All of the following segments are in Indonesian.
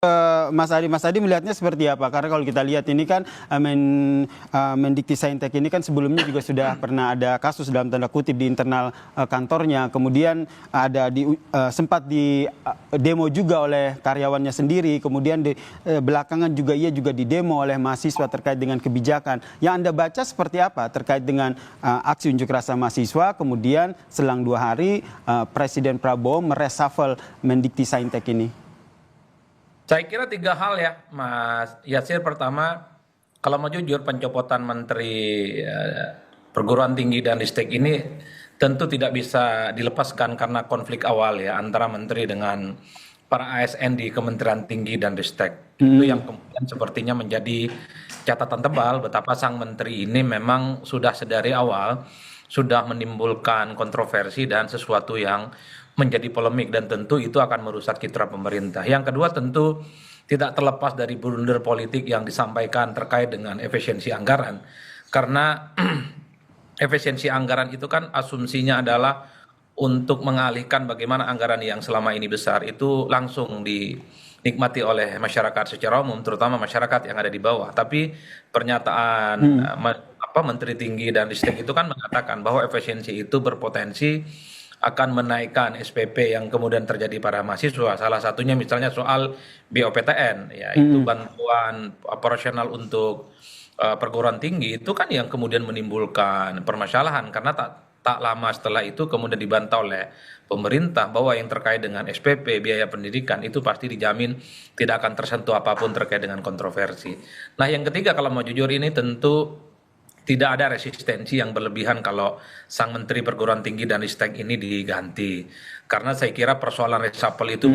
Mas Adi melihatnya seperti apa? Karena kalau kita lihat ini kan Mendikti Saintek ini kan sebelumnya juga sudah pernah ada kasus dalam tanda kutip di internal kantornya. Kemudian ada sempat di demo juga oleh karyawannya sendiri. Kemudian belakangan juga ia juga didemo oleh mahasiswa terkait dengan kebijakan. Yang Anda baca seperti apa terkait dengan aksi unjuk rasa mahasiswa? Kemudian selang 2 hari Presiden Prabowo mereshuffle Mendikti Saintek ini. Saya kira 3 hal ya, Mas Yasir. Pertama, kalau mau jujur, pencopotan Menteri Perguruan Tinggi dan Ristek ini tentu tidak bisa dilepaskan karena konflik awal ya antara Menteri dengan para ASN di Kementerian Tinggi dan Ristek. Itu yang kemudian sepertinya menjadi catatan tebal betapa sang Menteri ini memang sudah sedari awal sudah menimbulkan kontroversi dan sesuatu yang menjadi polemik, dan tentu itu akan merusak citra pemerintah. Yang kedua, tentu tidak terlepas dari blunder politik yang disampaikan terkait dengan efisiensi anggaran. Karena efisiensi anggaran itu kan asumsinya adalah untuk mengalihkan bagaimana anggaran yang selama ini besar itu langsung dinikmati oleh masyarakat secara umum, terutama masyarakat yang ada di bawah. Tapi pernyataan Menteri Tinggi dan Ristek itu kan mengatakan bahwa efisiensi itu berpotensi akan menaikkan SPP yang kemudian terjadi pada mahasiswa. Salah satunya misalnya soal BOPTN, ya itu bantuan operasional untuk perguruan tinggi, itu kan yang kemudian menimbulkan permasalahan karena tak lama setelah itu kemudian dibantah oleh pemerintah bahwa yang terkait dengan SPP, biaya pendidikan, itu pasti dijamin tidak akan tersentuh apapun terkait dengan kontroversi. Nah, yang ketiga, kalau mau jujur, ini tentu tidak ada resistensi yang berlebihan kalau sang Menteri Perguruan Tinggi dan Ristek ini diganti. Karena saya kira persoalan reshuffle itu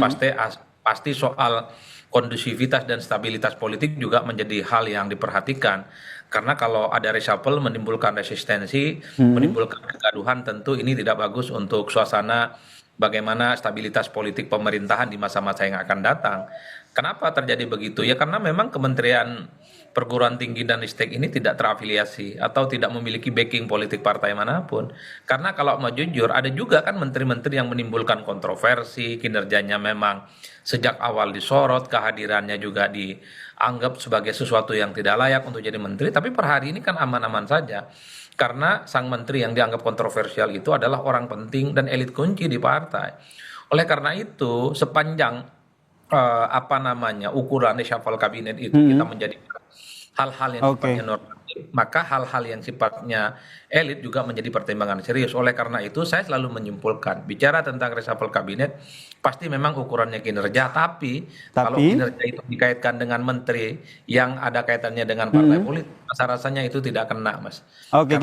pasti soal kondusivitas dan stabilitas politik juga menjadi hal yang diperhatikan. Karena kalau ada reshuffle menimbulkan resistensi, menimbulkan kegaduhan, tentu ini tidak bagus untuk suasana bagaimana stabilitas politik pemerintahan di masa-masa yang akan datang. Kenapa terjadi begitu? Ya karena memang Kementerian Perguruan Tinggi dan Ristek ini tidak terafiliasi atau tidak memiliki backing politik partai manapun. Karena kalau mau jujur, ada juga kan menteri-menteri yang menimbulkan kontroversi, kinerjanya memang sejak awal disorot, kehadirannya juga dianggap sebagai sesuatu yang tidak layak untuk jadi menteri, tapi per hari ini kan aman-aman saja. Karena sang menteri yang dianggap kontroversial itu adalah orang penting dan elit kunci di partai. Oleh karena itu, sepanjang ukuran reshuffle kabinet itu kita menjadi hal-hal yang sifatnya normatif, maka hal-hal yang sifatnya elit juga menjadi pertimbangan serius. Oleh karena itu, saya selalu menyimpulkan, bicara tentang reshuffle kabinet, pasti memang ukurannya kinerja, tapi kalau kinerja itu dikaitkan dengan menteri yang ada kaitannya dengan partai politik, rasa-rasanya itu tidak kena, Mas. Oke.